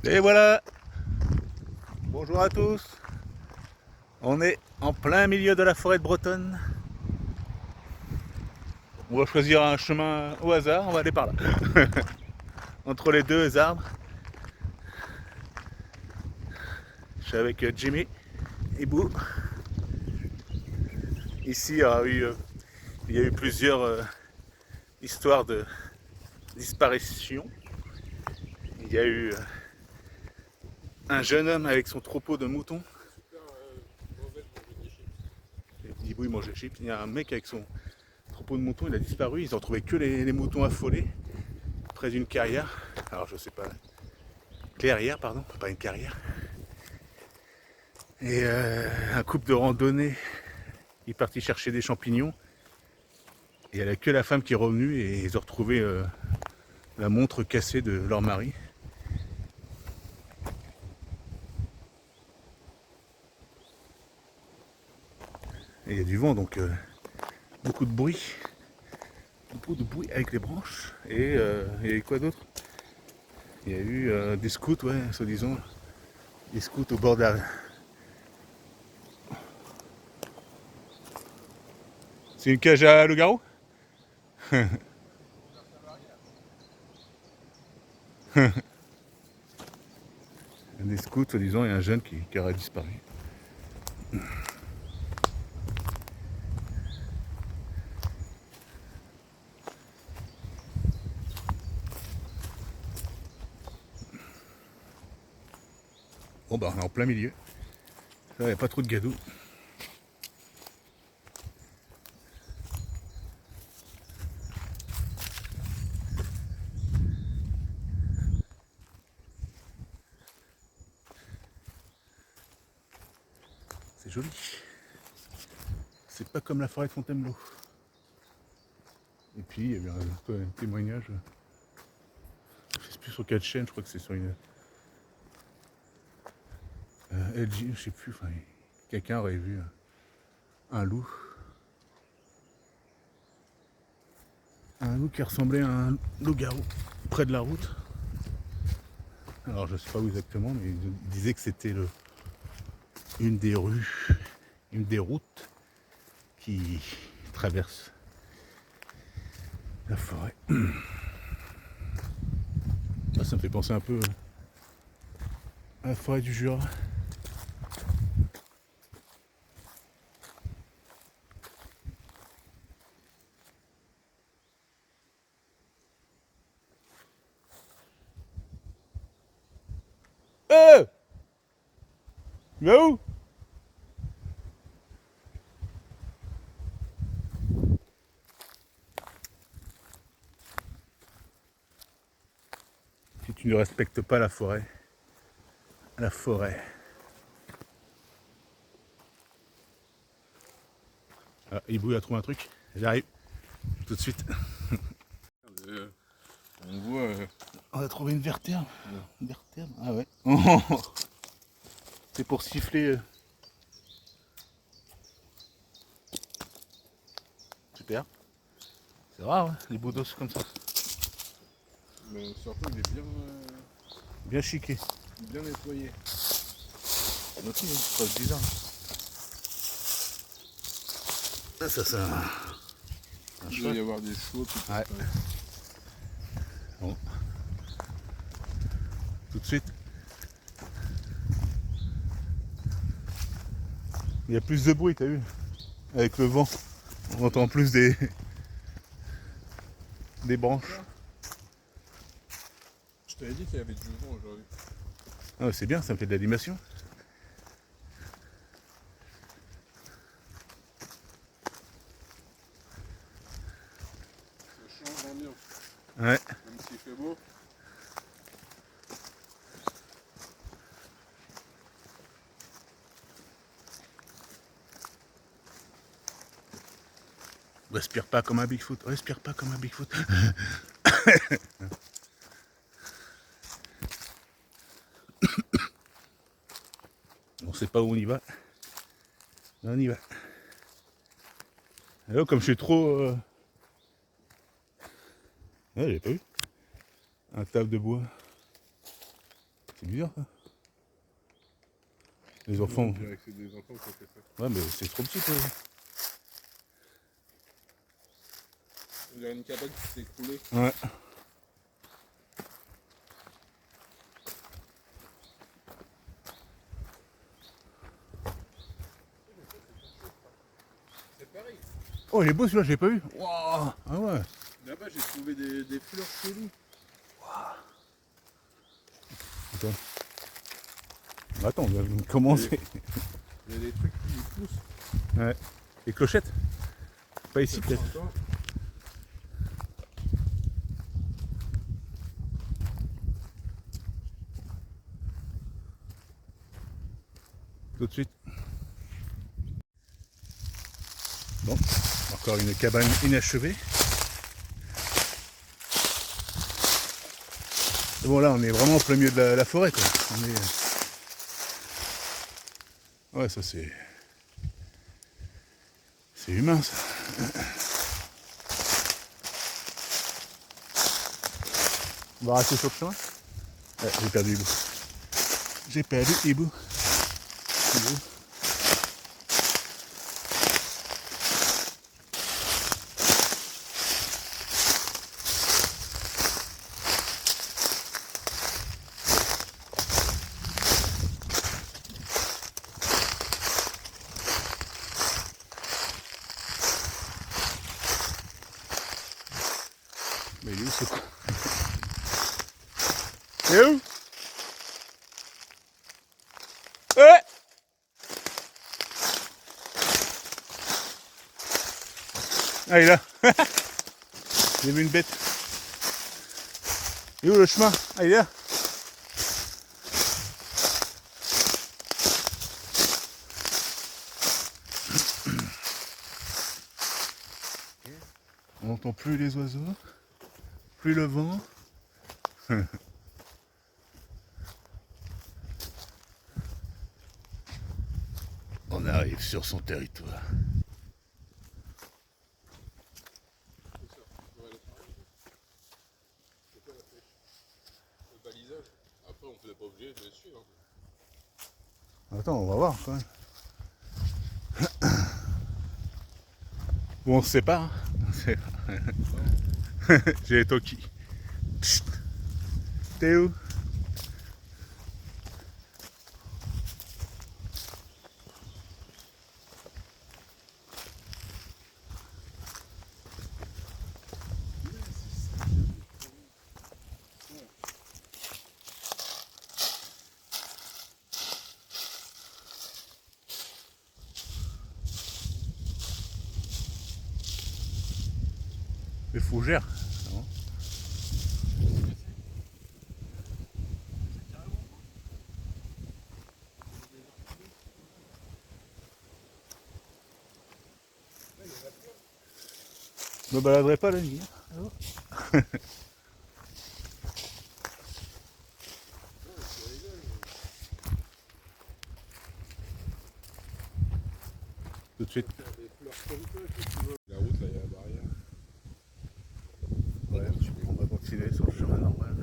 Et voilà. Bonjour à tous. On est en plein milieu de la forêt de Bretonne. On va choisir un chemin au hasard, on va aller par là. Entre les deux arbres. Je suis avec Jimmy et Boo. Ici, il y a eu plusieurs histoires de disparition. Il y a eu un jeune homme avec son troupeau de moutons. Ibou il mange des chips. Il y a un mec avec son troupeau de moutons, il a disparu. Ils ont trouvé que les moutons affolés près d'une carrière. Alors je sais pas, clairière pardon, pas une carrière. Et un couple de randonnée, il est parti chercher des champignons. Et il n'y a que la femme qui est revenue et ils ont retrouvé la montre cassée de leur mari. Et il y a du vent donc beaucoup de bruit. Beaucoup de bruit avec les branches. Et il y a eu quoi d'autre? Il y a eu des scouts, ouais, soi-disant. Des scouts au bord de la... C'est une cage à loup-garou? Des scouts, soi-disant, et un jeune qui aurait disparu. Bon bah on est en plein milieu. Là il n'y a pas trop de gadou. C'est joli. C'est pas comme la forêt de Fontainebleau. Et puis il y avait un témoignage. Je sais plus sur quelle chaîne, je crois que c'est sur une LG, je sais plus. Enfin, quelqu'un aurait vu un loup. Un loup qui ressemblait à un loup-garou près de la route. Alors je sais pas où exactement, mais il disait que c'était une des rues, une des routes qui traverse la forêt. Ça me fait penser un peu à la forêt du Jura. Il va où? Si tu ne respectes pas la forêt, la forêt. Ah, Ibou il a trouvé un truc. J'arrive tout de suite. On voit. On a trouvé une vertèbre. Ouais. Une vertèbre. Ah ouais. C'est pour siffler. Super. C'est rare, hein, les bouts d'os comme ça. Mais surtout, il est Bien chiqué. bien nettoyé. Ok, c'est pas bizarre. Ah, ça c'est un Il doit y avoir des chevaux. Ouais. Bon. Tout de suite. Il y a plus de bruit, t'as vu? Avec le vent, on entend plus des branches. Je t'avais dit qu'il y avait du vent aujourd'hui. Ah, c'est bien, ça me fait de l'animation. Ça change d'ambiance. Ouais. Même s'il fait beau. Respire pas comme un Bigfoot, respire pas comme un Bigfoot. On sait pas où on y va. Mais on y va. Alors, comme je suis trop... Ouais, j'ai pas vu. Un table de bois. C'est bizarre ça. Les enfants. On dirait que c'est des enfants qui ont fait ça. Ouais, mais c'est trop petit quoi. On dirait une cabane qui s'est écroulée. Ouais. C'est pareil. Oh, il est beau celui-là, je l'ai pas vu. Waouh. Ah ouais. Là-bas, j'ai trouvé des fleurs cheloues. Attends. Attends, comment c'est? Il y a des trucs qui poussent. Ouais. Les clochettes. Pas ici peut-être. Printemps. Tout de suite. Bon, encore une cabane inachevée. Et bon là on est vraiment en plein milieu de la forêt quoi. On est... Ouais ça c'est... C'est humain ça. On va rester sur le chemin. Ouais, j'ai perdu Hibou. J'ai perdu Hibou. Hibou. Mais il est où ce con? Il est où? Ouais. Ah il est là. J'ai vu une bête. Il est où le chemin? Ah il est là. On n'entend plus les oiseaux, plus le vent. On arrive sur son territoire. On va aller par là. C'est quoi la flèche? Le balisage. Après, on n'est pas obligé de le suivre. Attends, on va voir quand même. Bon, on se sépare. Hein. J'ai les Toki. T'es où? Les fougères. Non. Je me baladerai pas la nuit. Hein. Tout de suite. Des fleurs comme ça, tu vois. La route, là, il y a la barrière. Ouais, on va continuer sur le chemin normal.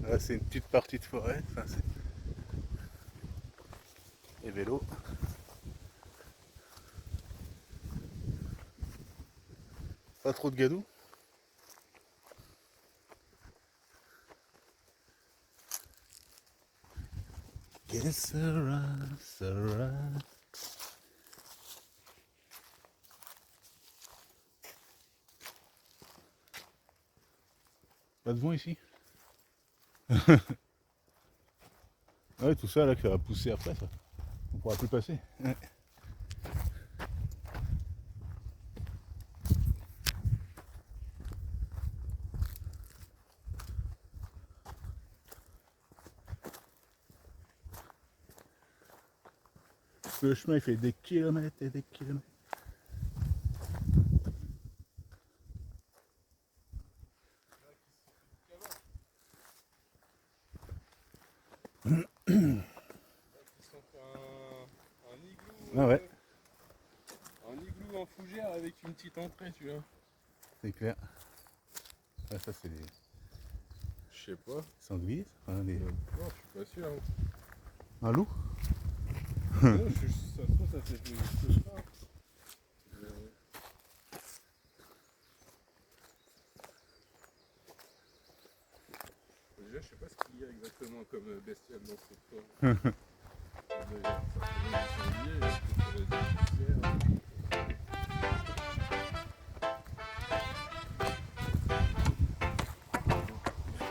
Là, c'est une petite partie de forêt. Enfin, et vélo. Pas trop de gadou. Que sera, sera. Pas de vent ici. Ouais, tout ça là qui va pousser après ça. On pourra plus passer. Ouais. Le chemin il fait des kilomètres et des kilomètres. Ils sont fait un igloo. Ah ouais, Un igloo en fougère avec une petite entrée, tu vois. c'est clair. Ah, ça, c'est des Je sais pas. sangliers. Enfin, des... Non, je suis pas sûr. Un loup. Non, ça se trouve, ça s'est fait juste là. Déjà, je sais pas ce qu'il y a exactement comme bestiole dans cette forme.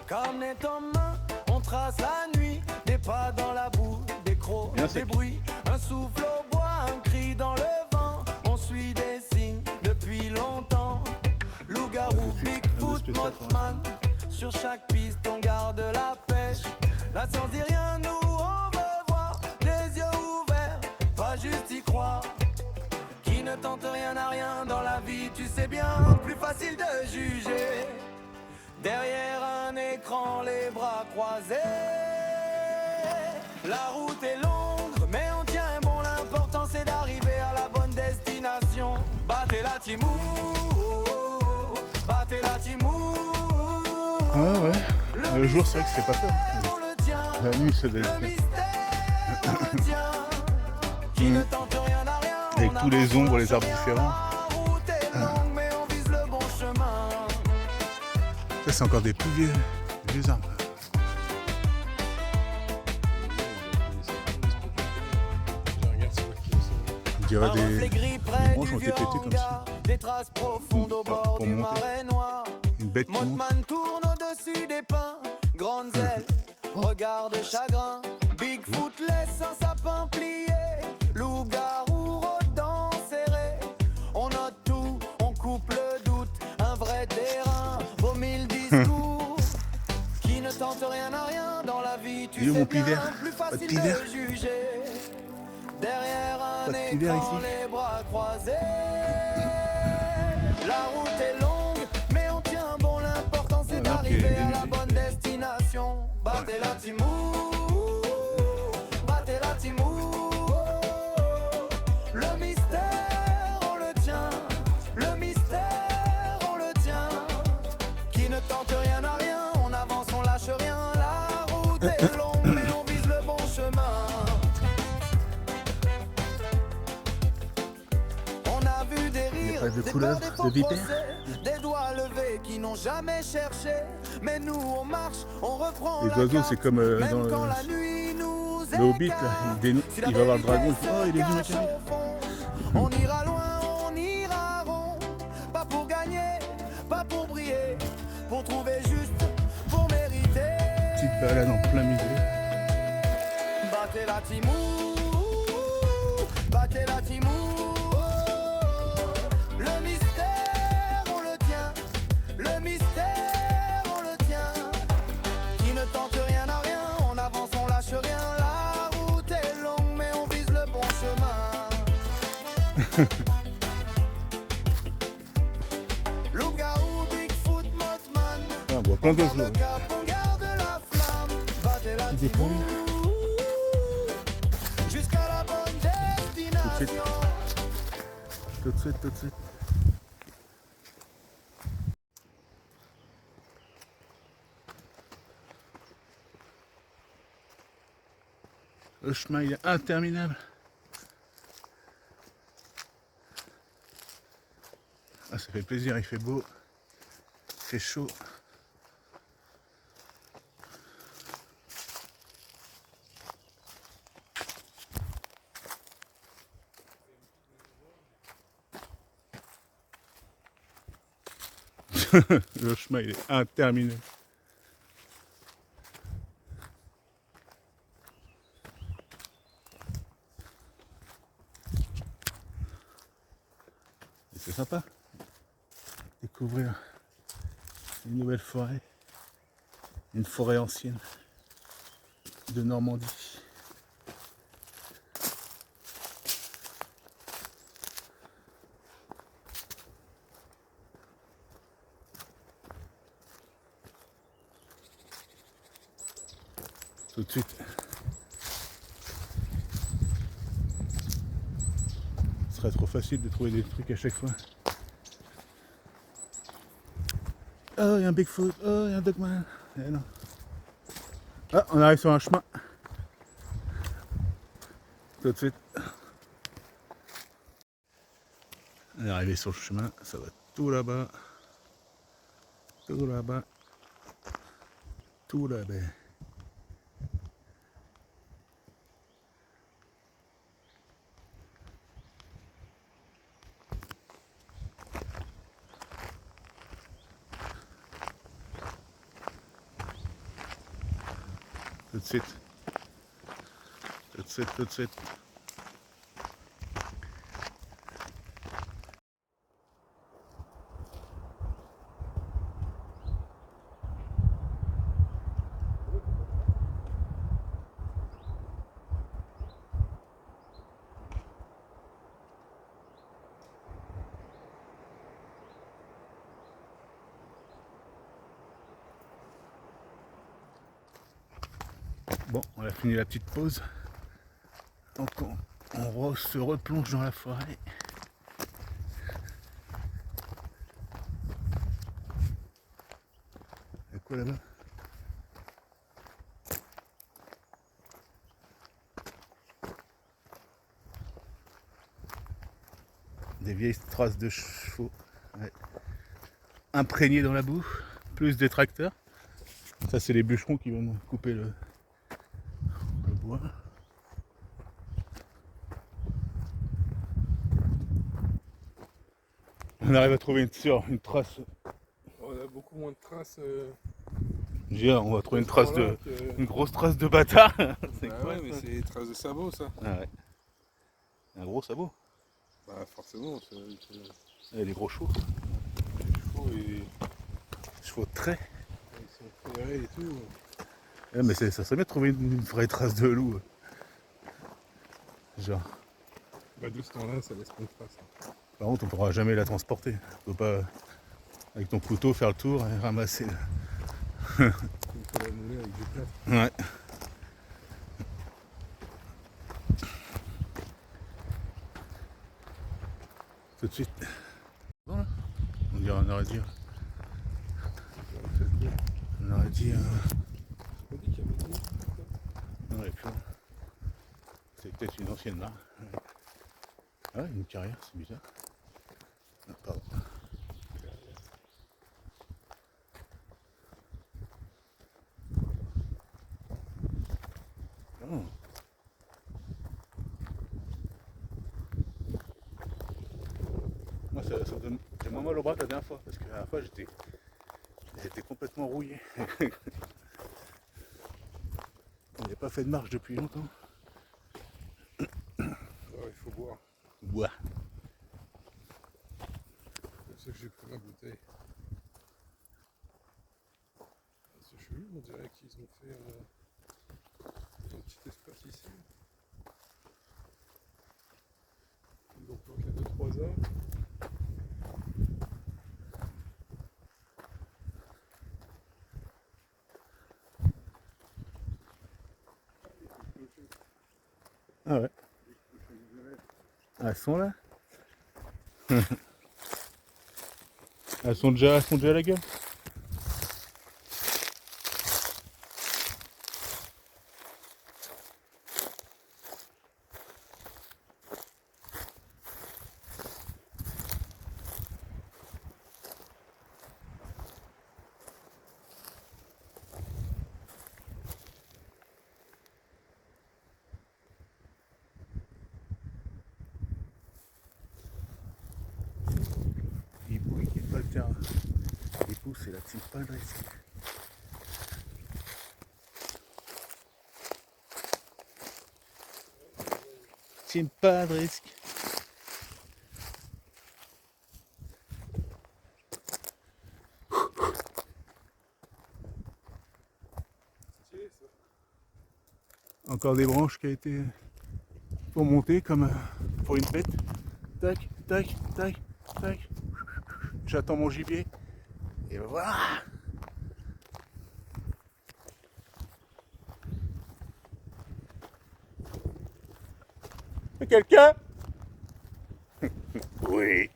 Carnet en main, on trace la nuit, des pas dans la boue, des crocs, Bien des sec. bruits, un souffle au bois, un cri dans le vent, on suit des signes depuis longtemps. Loup-garou, Bigfoot, Mothman, sur chaque piste on garde la pêche. La science dit rien, nous on veut voir, les yeux ouverts, pas juste y croire. Qui ne tente rien n'a rien dans la vie, tu sais bien, plus facile de juger. Derrière un écran, les bras croisés. La route est longue, mais on tient bon. L'important c'est d'arriver à la bonne destination. Battez la timou, battez la timou. Ah ouais. Le jour, c'est vrai que c'est pas peur. On le tient, La nuit, c'est des... le mystère, on le tient. Qui ne tente rien n'a rien. Avec On tous les avance, ombres, on les lâche arbres rien. différents. La route est longue, mais on vise le bon chemin. Ça, c'est encore des plus vieux arbres. On dirait Un reflet des gris près branches du ont été vieux pétées comme ça. hangar, des traces profondes au bord Pour du monter. marais noir. Une bête qui monte. Mothman tourne au-dessus des pins, grandes ailes, regard de chagrin. Bigfoot laisse un sapin plié, loup-garou rôdant serré. On note tout, on coupe le doute, un vrai terrain, vaut 1000 discours. Qui ne tente rien n'a rien dans la vie, tu Il est où sais mon bien, pivert? plus Pas de facile pivert? de juger. Derrière un Pas de pivert écran, ici. les bras croisés. La route est longue, mais on tient bon. L'important c'est Ah, d'arriver ok, à la bonne destination. Battez la timou, battez la timou. Le mystère, on le tient. Le mystère, on le tient. Qui ne tente rien n'a rien. On avance, on lâche rien. La route est longue, mais on vise le bon chemin. On a vu des rires, pas de des couleuvres, peurs, des de faux vipères. procès, des doigts levés qui n'ont jamais cherché. Mais nous on marche, on reprend Les la oiseaux, carte, c'est comme même dans quand le- la nuit nous Le Hobbit, là, écarte. Si la il va voir le vérité dragon, il fait, se oh, il est venu, cache Macari. au fond, on ira loin, on ira rond. Pas pour gagner, pas pour briller, pour trouver juste, pour mériter. Petite balade en plein milieu. Battez la timou, battez la timou. Le mystère, on le tient. Le mystère, on le tient. Qui ne tente rien n'a rien. On avance, on lâche rien. La route est longue, mais on vise le bon chemin. Loup-garou, Bigfoot, Mothman. Ah, on voit plein On garde d'oiseaux. le cap, on garde la flamme. Battez la Des timou. poules. Jusqu'à la bonne destination. Tout de suite, tout de suite. Le chemin il est interminable. Ah, ça fait plaisir, il fait beau, il fait chaud. Le chemin il est interminable. Et c'est sympa. Découvrir une nouvelle forêt. Une forêt ancienne de Normandie. Tout de suite. Ce serait trop facile de trouver des trucs à chaque fois. Oh, il y a un Bigfoot. Oh, il y a un Dogman. Eh non. Ah, on arrive sur un chemin. Tout de suite. On est arrivé sur le chemin. Ça va tout là-bas. Tout là-bas. Tout là-bas. Tout de suite. Tout de suite, tout de suite. Bon, on a fini la petite pause. Donc on se replonge dans la forêt. Il y a quoi là-bas? Des vieilles traces de chevaux. Ouais. Imprégnées dans la boue. Plus des tracteurs. Ça c'est les bûcherons qui viennent couper le bois. On arrive à trouver une trace. On a beaucoup moins de traces. On va trouver une grosse trace de bâtard. C'est quoi, mais c'est des traces de sabots, ça. Ah ouais. Un gros sabot. Bah forcément, Et les gros chevaux. les Chevaux de trait. ils sont ferrés et tout. Ouais, mais ça serait bien de trouver une vraie trace de loup. Genre. Bah de ce temps-là, ça laisse pas de traces. Par contre, on ne pourra jamais la transporter. Tu peux pas, avec ton couteau, faire le tour et ramasser. Il faut la mouler avec des plâtres. Ouais. Tout de suite. Bon, là. On aurait dit. On aurait dit. On dit qu'il y avait deux. On aurait pu. C'est peut-être une ancienne mare. Ah, une carrière, c'est bizarre. Ah, pardon. Oh. Moi, ça me donne tellement mal au bras que la dernière fois, parce que la dernière fois, j'étais complètement rouillé. On n'avait pas fait de marche depuis longtemps. Alors, il faut boire. Ouah. C'est pour ça que j'ai pris ma bouteille. C'est chelou, on dirait qu'ils ont fait un petit espace ici. Donc il y a 2-3 heures. Ah ouais. Elles sont là. Elles sont déjà à la gueule. Hibou qui est pas le terrain. Hibou c'est la Timpadresque. Timpadresque. Encore des branches qui a été pour monter comme pour une bête. Tac, tac, tac, tac. J'attends mon gibier. Et voilà. Quelqu'un? Oui.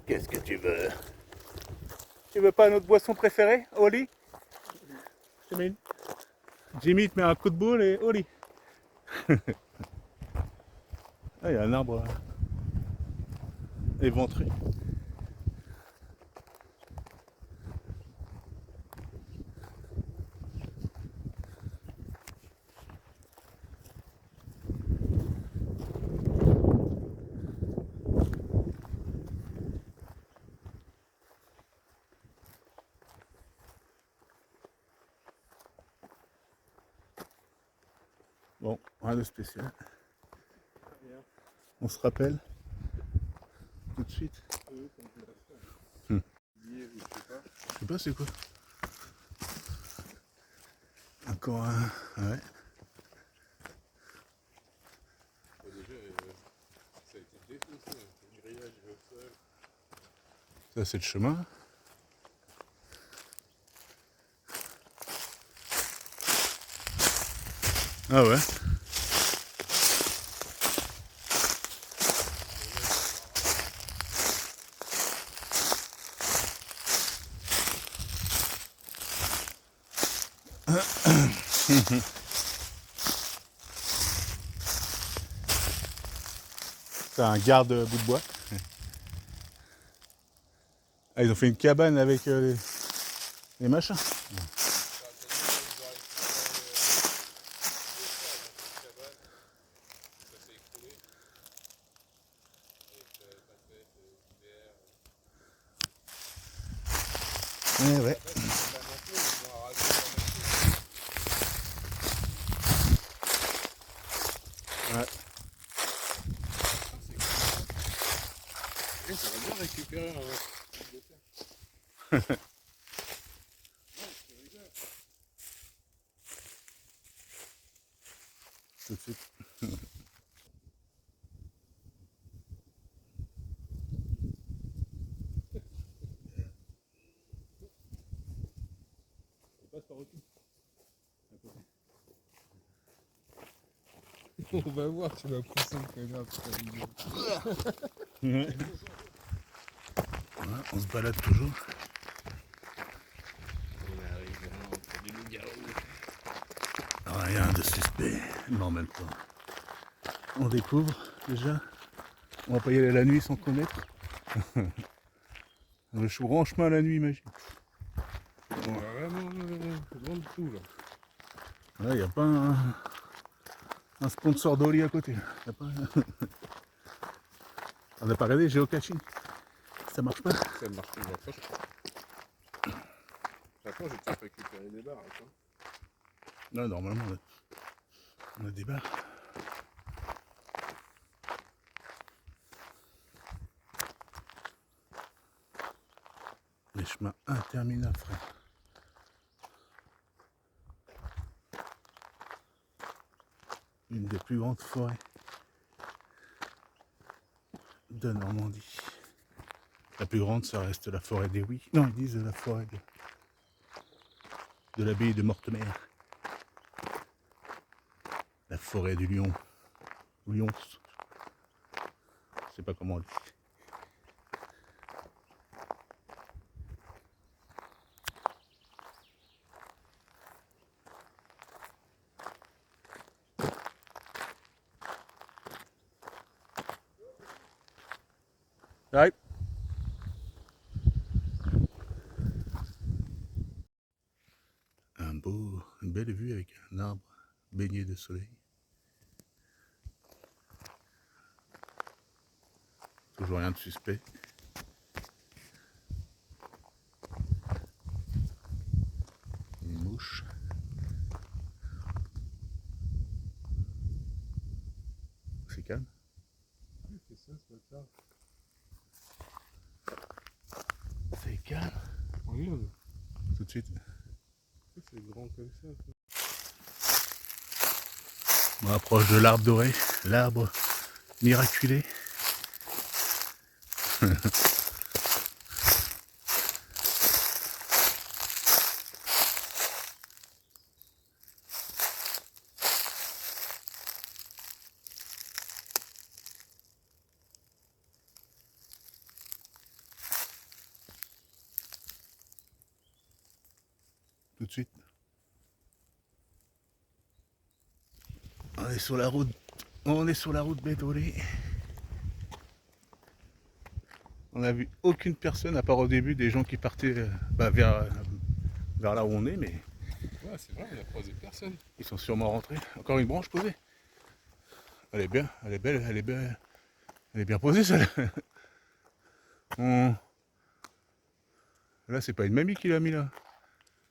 Qu'est-ce que tu veux? Tu veux pas notre boisson préférée, Oli? Je te mets une. Jimmy te met un coup de boule et Oli. Ah, il y a un arbre éventré. Bon, rien de spécial. On se rappelle tout de suite. Je sais pas c'est quoi. Encore un. Ouais. Déjà, ça a été défoncé, le grillage, le sol. Ça c'est le chemin. Ah ouais. C'est un garde bout de bois. Ah, ils ont fait une cabane avec les machins. Ouais, ouais. Ouais. Ça va bien récupérer un Tout de suite. On va voir, tu vas pousser le connard toute la vidéo. Ouais. Voilà, on se balade toujours. On arrive vraiment près du loup-garou. Rien de suspect, mais en même temps, on découvre déjà. On va pas y aller la nuit sans connaître. Le grand chemin la nuit, imagine. On va vraiment loin de tout là. Là, il n'y a pas un sponsor d'Oli à côté. Y a pas... On n'a pas regardé géocaching. Ça marche pas. Ça marche toujours pas, je crois. Attends, je vais peut-être récupérer des barres. Attends. Non, normalement, on a des barres. Les chemins interminables, frère. Une des plus grandes forêts de Normandie. La plus grande, ça reste la forêt des Huy. Non, ils disent la forêt de l'abbaye de Mortemer. La forêt du lion. Lyons. Je sais pas comment on dit. Ouais. Une belle vue avec un arbre baigné de soleil. Toujours rien de suspect. Une mouche. C'est calme. C'est ça, ce bâtard. C'est calme. Regarde, Tout de suite. c'est grand comme ça. On approche de l'arbre doré, l'arbre miraculé. de suite. On est sur la route. On est sur la route Bédolé. On n'a vu aucune personne, à part au début des gens qui partaient vers là où on est, mais Ouais, c'est vrai, on a croisé personne. ils sont sûrement rentrés. Encore une branche posée. Elle est bien, elle est belle, elle est belle. Elle est bien posée celle. Là c'est pas une mamie qui l'a mis là.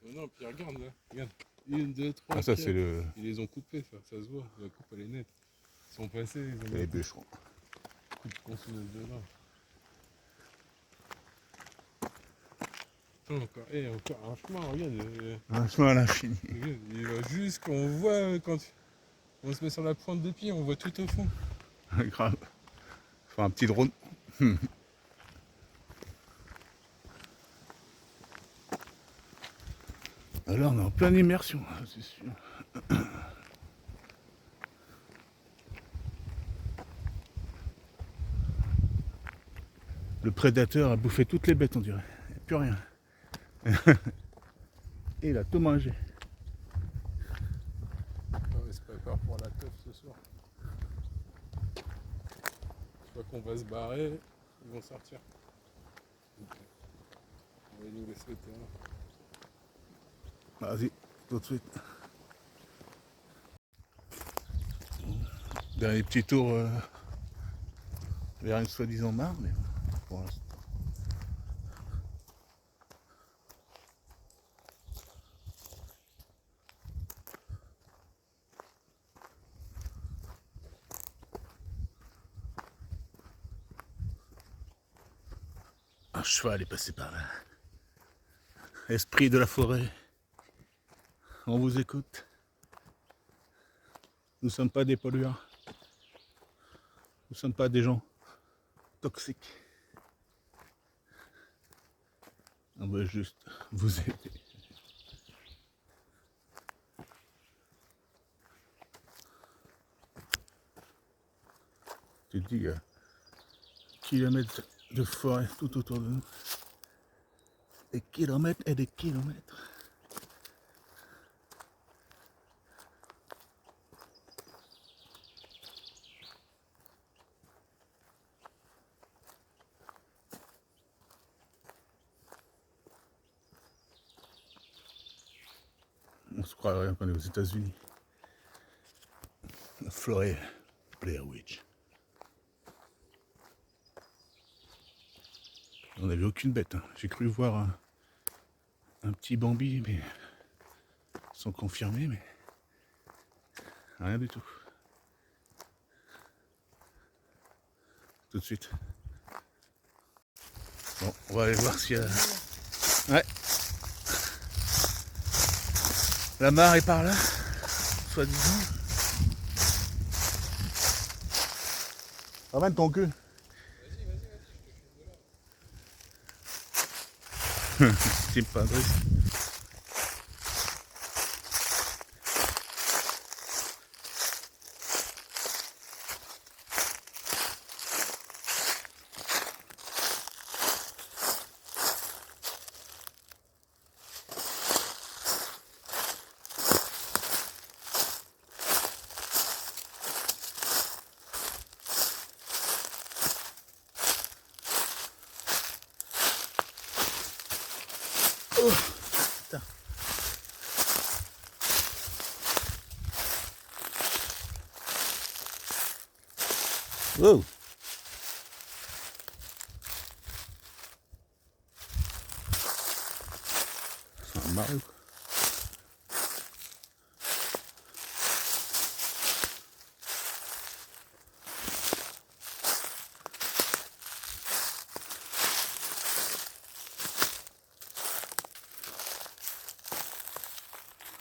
Non, puis regarde là, regarde. 1, 2, 3, Ah ça 4. c'est le. Ils les ont coupés, ça se voit. La coupe elle est nette. Ils sont passés, ils ont Les mis bûcherons. coupe consoneuse de là. Encore, encore un chemin, regarde. Un chemin à l'infini. Regarde, il va jusqu'on voit quand on se met sur la pointe des pieds, on voit tout au fond. Grave. Faire un petit drone. Alors on est en pleine immersion, c'est sûr. Le prédateur a bouffé toutes les bêtes on dirait. Il n'y a plus rien. Et il a tout mangé. On se prépare pour la teuf ce soir. Je crois qu'on va se barrer, ils vont sortir. Okay. On va nous laisser le terrain. Vas-y, tout de suite. Dernier petit tour vers une soi-disant mare, mais pour l'instant. Un cheval est passé par là. Esprit de la forêt, on vous écoute. Nous ne sommes pas des pollueurs. Nous ne sommes pas des gens toxiques. On veut juste vous aider. Tu te dis, kilomètres de forêt tout autour de nous. Des kilomètres et des kilomètres. On se croirait qu'on est aux États-Unis. La forêt Blair Witch. On n'a vu aucune bête. Hein. J'ai cru voir un petit Bambi, mais sans confirmer, mais rien du tout. Tout de suite. Bon, on va aller voir s'il y a. Ouais. La mare est par là, soi-disant. Ramène ton cul. C'est pas vrai. Oh, putain. Wow. C'est un marais.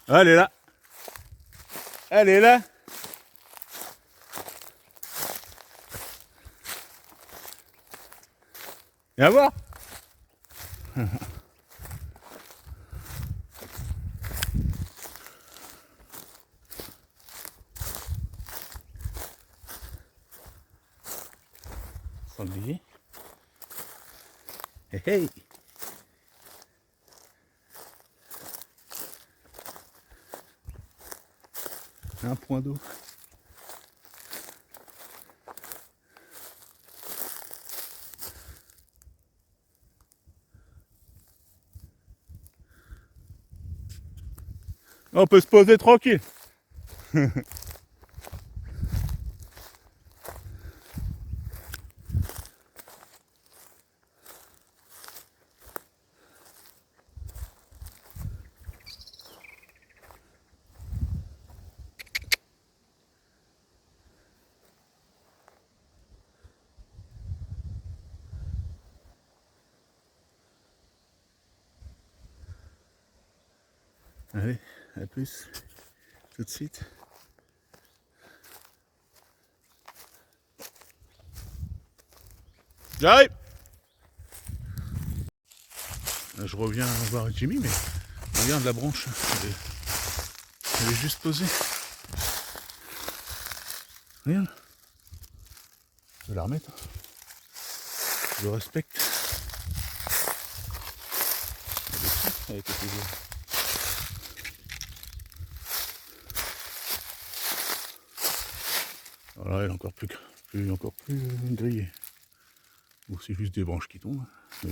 Ah, elle est là. Elle est là. Viens voir. Sanglier. Hey hey. Un point d'eau. On peut se poser tranquille. Allez, à plus, tout de suite. J'arrive. Je reviens voir Jimmy, mais regarde la branche, elle est juste posée. Regarde. Je vais la remettre. Je respecte. Elle était toujours. Voilà, elle est encore plus grillée. Bon, c'est juste des branches qui tombent. Mais...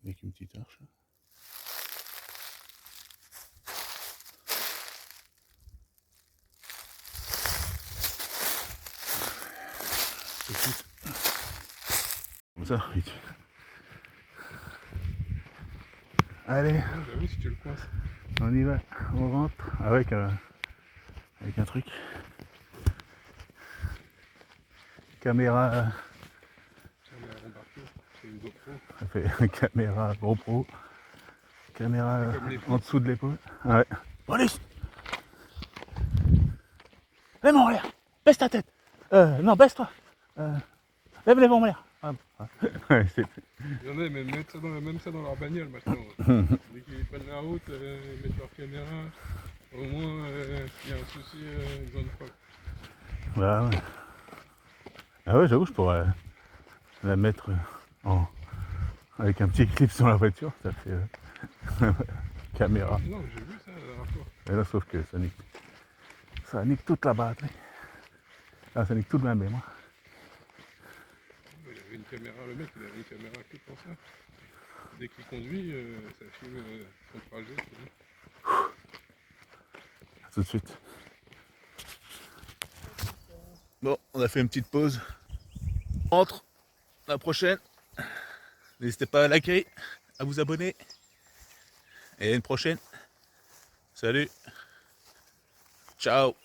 avec une petite arche. Tout de suite. Comme ça, vite. Allez. Bah oui, si tu le coinces. On y va, on rentre avec un truc. Caméra. Caméra embarquée, c'est une GoPro. Ça fait caméra GoPro. Caméra en dessous de l'épaule. Ouais. Police! Les mains en l'air! Baisse ta tête! Non, baisse-toi! Lève les mains en l'air! Ouais, Il y en a, même ça dans leur bagnole maintenant. Dès qu'ils prennent la route, ils mettent leur caméra. Au moins, s'il y a un souci, ils en font. bah, ouais. Ah ouais, j'avoue, je pourrais la mettre avec un petit clip sur la voiture, ça fait caméra. Non, j'ai vu ça la dernière fois. Et là, sauf que ça nique toute la batterie. Ah, ça nique tout le même moi. Il avait une caméra, le mec, il avait une caméra que pour ça. Dès qu'il conduit, ça filme son trajet. À tout de suite. Bon, on a fait une petite pause. On rentre la prochaine. N'hésitez pas à liker, à vous abonner. Et à une prochaine. Salut. Ciao.